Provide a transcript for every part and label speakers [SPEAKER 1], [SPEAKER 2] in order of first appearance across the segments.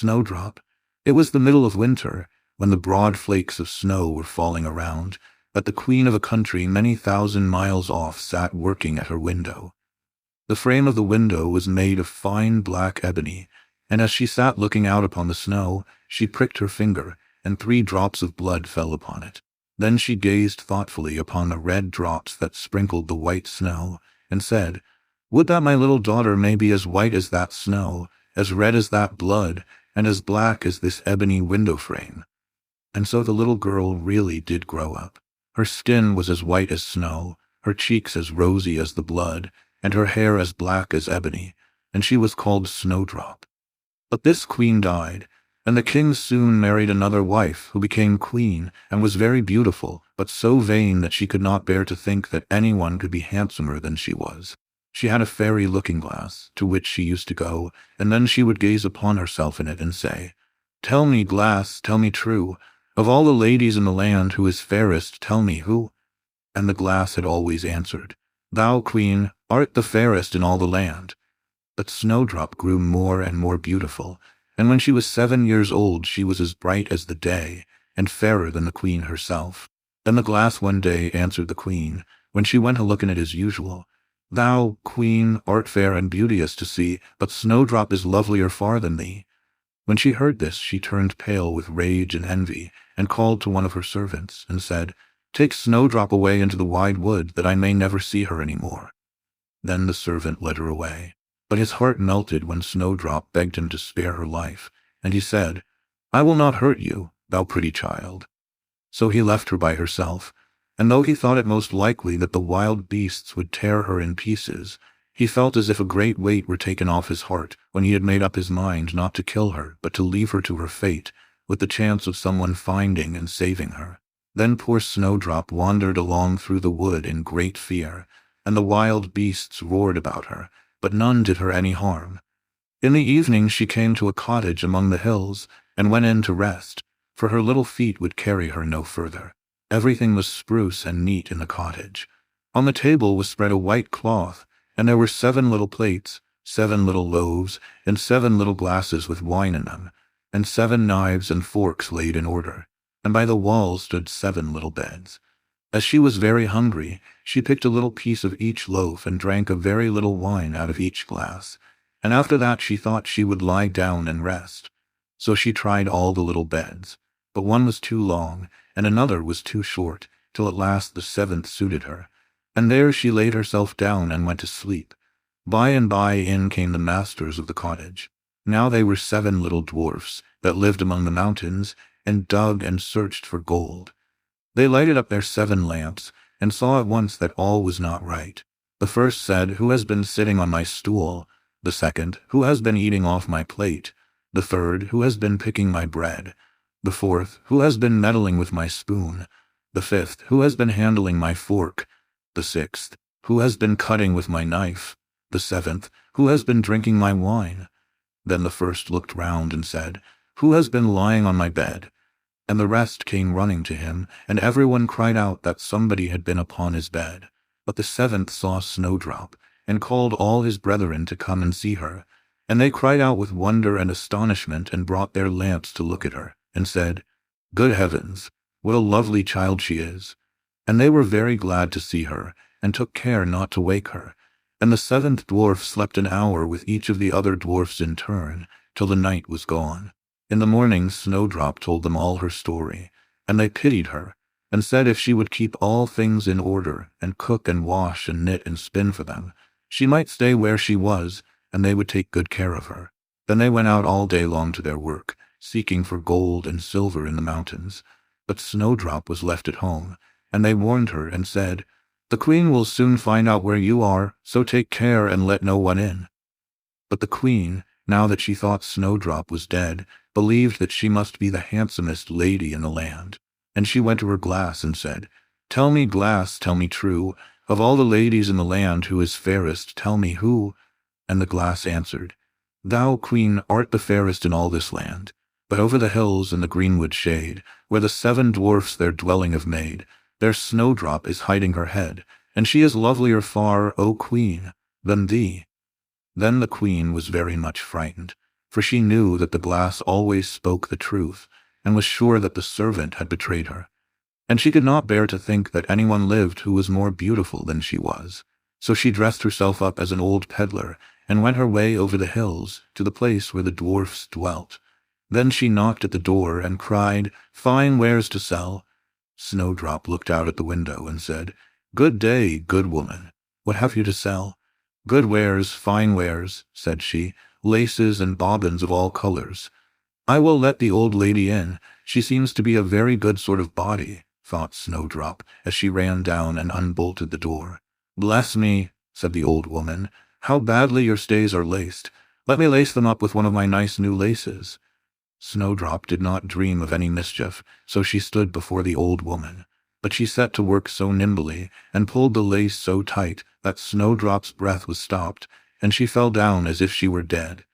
[SPEAKER 1] Snowdrop. It was the middle of winter, when the broad flakes of snow were falling around, but the queen of a country many thousand miles off sat working at her window. The frame of the window was made of fine black ebony, and as she sat looking out upon the snow, she pricked her finger, and 3 drops of blood fell upon it. Then she gazed thoughtfully upon the red drops that sprinkled the white snow, and said, "Would that my little daughter may be as white as that snow, as red as that blood, and as black as this ebony window frame." And so the little girl really did grow up. Her skin was as white as snow, her cheeks as rosy as the blood, and her hair as black as ebony, and she was called Snowdrop. But this queen died, and the king soon married another wife who became queen and was very beautiful, but so vain that she could not bear to think that anyone could be handsomer than she was. She had a fairy looking-glass, to which she used to go, and then she would gaze upon herself in it and say, "Tell me, glass, tell me true, of all the ladies in the land who is fairest, tell me who?" And the glass had always answered, "Thou, queen, art the fairest in all the land." But Snowdrop grew more and more beautiful, and when she was 7 years old she was as bright as the day, and fairer than the queen herself. Then the glass one day answered the queen, when she went a looking at as usual, "Thou, queen, art fair and beauteous to see, but Snowdrop is lovelier far than thee." When she heard this, she turned pale with rage and envy, and called to one of her servants, and said, "Take Snowdrop away into the wide wood, that I may never see her any more." Then the servant led her away. But his heart melted when Snowdrop begged him to spare her life, and he said, "I will not hurt you, thou pretty child." So he left her by herself, and though he thought it most likely that the wild beasts would tear her in pieces, he felt as if a great weight were taken off his heart when he had made up his mind not to kill her, but to leave her to her fate, with the chance of someone finding and saving her. Then poor Snowdrop wandered along through the wood in great fear, and the wild beasts roared about her, but none did her any harm. In the evening she came to a cottage among the hills, and went in to rest, for her little feet would carry her no further. Everything was spruce and neat in the cottage. On the table was spread a white cloth, and there were 7 little plates, 7 little loaves, and 7 little glasses with wine in them, and 7 knives and forks laid in order, and by the wall stood 7 little beds. As she was very hungry, she picked a little piece of each loaf and drank a very little wine out of each glass, and after that she thought she would lie down and rest. So she tried all the little beds, but one was too long, and another was too short, till at last the 7th suited her, and there she laid herself down and went to sleep. By and by in came the masters of the cottage. Now they were 7 little dwarfs that lived among the mountains, and dug and searched for gold. They lighted up their 7 lamps, and saw at once that all was not right. The first said, "Who has been sitting on my stool?" The second, "Who has been eating off my plate?" The third, "Who has been picking my bread?" The fourth, "Who has been meddling with my spoon?" The fifth, "Who has been handling my fork?" The sixth, "Who has been cutting with my knife?" The 7th, "Who has been drinking my wine?" Then the first looked round and said, "Who has been lying on my bed?" And the rest came running to him, and everyone cried out that somebody had been upon his bed. But the 7th saw Snowdrop, and called all his brethren to come and see her. And they cried out with wonder and astonishment, and brought their lamps to look at her, and said, "Good heavens, what a lovely child she is!" And they were very glad to see her, and took care not to wake her. And the 7th dwarf slept an hour with each of the other dwarfs in turn, till the night was gone. In the morning Snowdrop told them all her story, and they pitied her, and said if she would keep all things in order, and cook and wash and knit and spin for them, she might stay where she was, and they would take good care of her. Then they went out all day long to their work, seeking for gold and silver in the mountains. But Snowdrop was left at home, and they warned her and said, "The queen will soon find out where you are, so take care and let no one in." But the queen, now that she thought Snowdrop was dead, believed that she must be the handsomest lady in the land. And she went to her glass and said, "Tell me, glass, tell me true, of all the ladies in the land who is fairest, tell me who?" And the glass answered, "Thou, queen, art the fairest in all this land. But over the hills in the greenwood shade, where the 7 dwarfs their dwelling have made, there Snowdrop is hiding her head, and she is lovelier far, O queen, than thee." Then the queen was very much frightened, for she knew that the glass always spoke the truth, and was sure that the servant had betrayed her. And she could not bear to think that anyone lived who was more beautiful than she was. So she dressed herself up as an old peddler, and went her way over the hills to the place where the dwarfs dwelt. Then she knocked at the door and cried, "Fine wares to sell." Snowdrop looked out at the window and said, "Good day, good woman. What have you to sell?" "Good wares, fine wares," said she, "laces and bobbins of all colors." "I will let the old lady in. She seems to be a very good sort of body," thought Snowdrop, as she ran down and unbolted the door. "Bless me," said the old woman, "how badly your stays are laced. Let me lace them up with one of my nice new laces." Snowdrop did not dream of any mischief, so she stood before the old woman. But she set to work so nimbly, and pulled the lace so tight, that Snowdrop's breath was stopped, and she fell down as if she were dead.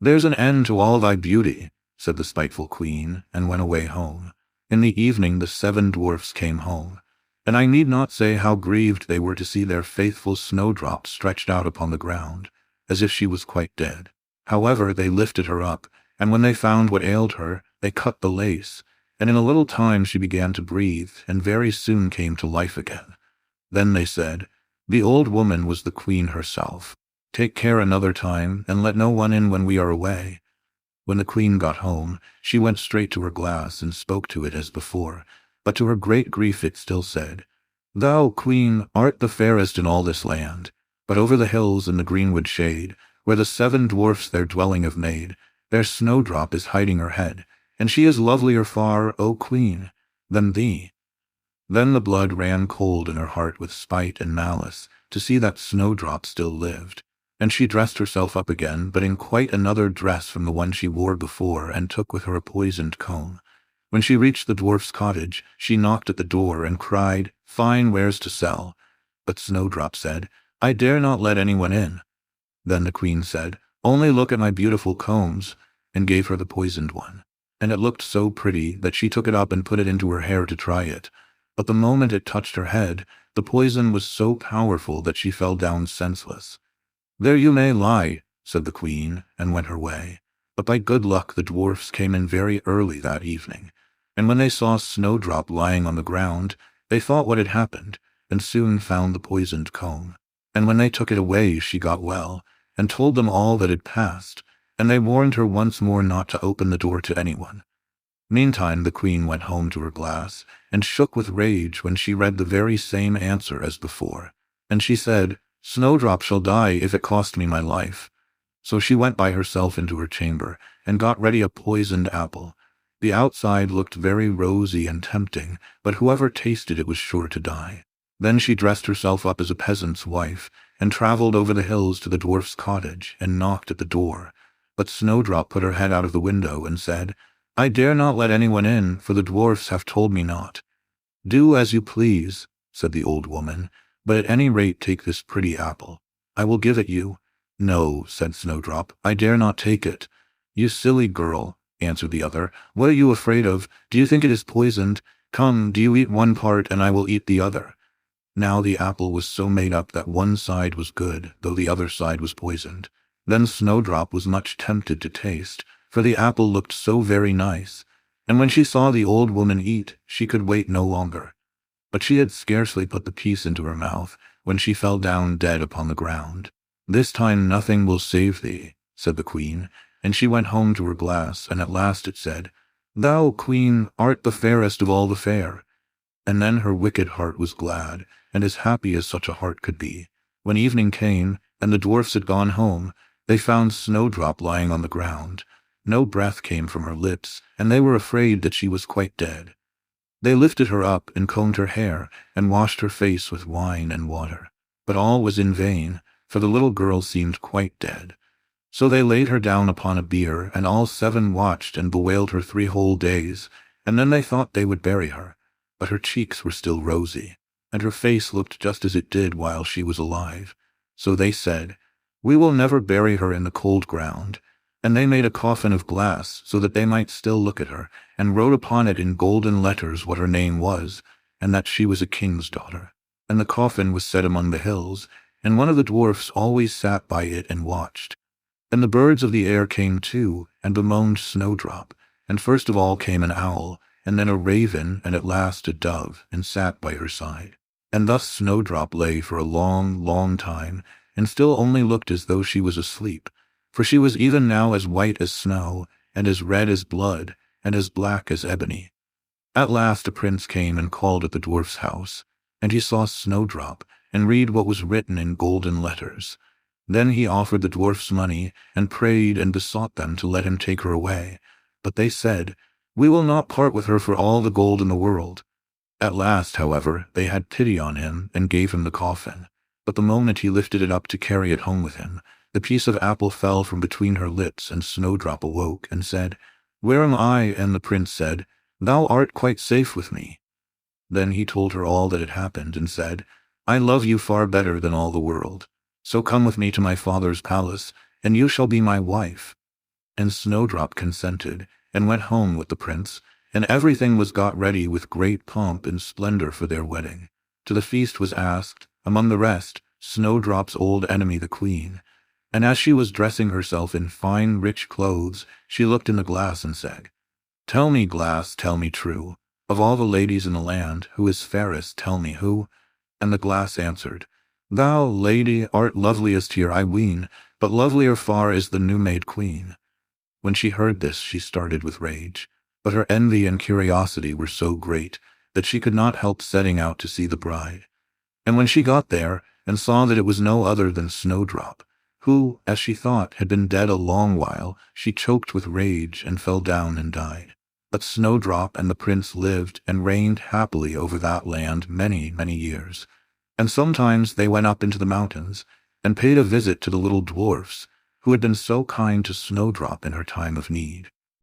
[SPEAKER 1] "There's an end to all thy beauty," said the spiteful queen, and went away home. In the evening the 7 dwarfs came home, and I need not say how grieved they were to see their faithful Snowdrop stretched out upon the ground, as if she was quite dead. However, they lifted her up, and when they found what ailed her, they cut the lace, and in a little time she began to breathe, and very soon came to life again. Then they said, "The old woman was the queen herself. Take care another time, and let no one in when we are away." When the queen got home, she went straight to her glass and spoke to it as before, but to her great grief it still said, "Thou, queen, art the fairest in all this land, but over the hills in the greenwood shade, where the 7 dwarfs their dwelling have made, there Snowdrop is hiding her head, and she is lovelier far, O queen, than thee." Then the blood ran cold in her heart with spite and malice, to see that Snowdrop still lived, and she dressed herself up again, but in quite another dress from the one she wore before, and took with her a poisoned comb. When she reached the dwarf's cottage, she knocked at the door and cried, "Fine wares to sell." But Snowdrop said, "I dare not let anyone in." Then the queen said, "Only look at my beautiful combs," and gave her the poisoned one. And it looked so pretty that she took it up and put it into her hair to try it. But the moment it touched her head, the poison was so powerful that she fell down senseless. "There you may lie," said the queen, and went her way. But by good luck the dwarfs came in very early that evening, and when they saw Snowdrop lying on the ground, they thought what had happened, and soon found the poisoned comb. And when they took it away she got well, and told them all that had passed, and they warned her once more not to open the door to anyone. Meantime the queen went home to her glass, and shook with rage when she read the very same answer as before. And she said, "Snowdrop shall die if it cost me my life." So she went by herself into her chamber, and got ready a poisoned apple. The outside looked very rosy and tempting, but whoever tasted it was sure to die. Then she dressed herself up as a peasant's wife, and travelled over the hills to the dwarf's cottage, and knocked at the door. But Snowdrop put her head out of the window, and said, "I dare not let anyone in, for the dwarfs have told me not." "Do as you please," said the old woman, "but at any rate take this pretty apple. I will give it you." "No," said Snowdrop, "I dare not take it." "You silly girl," answered the other, "what are you afraid of? Do you think it is poisoned? Come, do you eat one part, and I will eat the other." Now the apple was so made up that one side was good, though the other side was poisoned. Then Snowdrop was much tempted to taste, for the apple looked so very nice, and when she saw the old woman eat, she could wait no longer. But she had scarcely put the piece into her mouth, when she fell down dead upon the ground. "This time nothing will save thee," said the queen, and she went home to her glass, and at last it said, "Thou, queen, art the fairest of all the fair." And then her wicked heart was glad, and as happy as such a heart could be. When evening came, and the dwarfs had gone home, they found Snowdrop lying on the ground. No breath came from her lips, and they were afraid that she was quite dead. They lifted her up, and combed her hair, and washed her face with wine and water. But all was in vain, for the little girl seemed quite dead. So they laid her down upon a bier, and all 7 watched and bewailed her 3 whole days, and then they thought they would bury her. But her cheeks were still rosy, and her face looked just as it did while she was alive. So they said, "We will never bury her in the cold ground." And they made a coffin of glass, so that they might still look at her, and wrote upon it in golden letters what her name was, and that she was a king's daughter. And the coffin was set among the hills, and one of the dwarfs always sat by it and watched. And the birds of the air came too, and bemoaned Snowdrop. And first of all came an owl, and then a raven, and at last a dove, and sat by her side. And thus Snowdrop lay for a long, long time, and still only looked as though she was asleep, for she was even now as white as snow, and as red as blood, and as black as ebony. At last a prince came and called at the dwarf's house, and he saw Snowdrop, and read what was written in golden letters. Then he offered the dwarfs money, and prayed and besought them to let him take her away. But they said, "We will not part with her for all the gold in the world." At last, however, they had pity on him, and gave him the coffin. But the moment he lifted it up to carry it home with him, the piece of apple fell from between her lips, and Snowdrop awoke, and said, "Where am I?" And the prince said, "Thou art quite safe with me." Then he told her all that had happened, and said, "I love you far better than all the world. So come with me to my father's palace, and you shall be my wife." And Snowdrop consented, and went home with the prince, and everything was got ready with great pomp and splendor for their wedding. To the feast was asked, among the rest, Snowdrop's old enemy the queen. And as she was dressing herself in fine rich clothes, she looked in the glass and said, "Tell me, glass, tell me true, of all the ladies in the land, who is fairest, tell me who?" And the glass answered, "Thou, lady, art loveliest here, I ween, but lovelier far is the new-made queen." When she heard this, she started with rage, but her envy and curiosity were so great that she could not help setting out to see the bride. And when she got there, and saw that it was no other than Snowdrop, who, as she thought, had been dead a long while, she choked with rage and fell down and died. But Snowdrop and the prince lived and reigned happily over that land many, many years. And sometimes they went up into the mountains, and paid a visit to the little dwarfs, who had been so kind to Snowdrop in her time of need.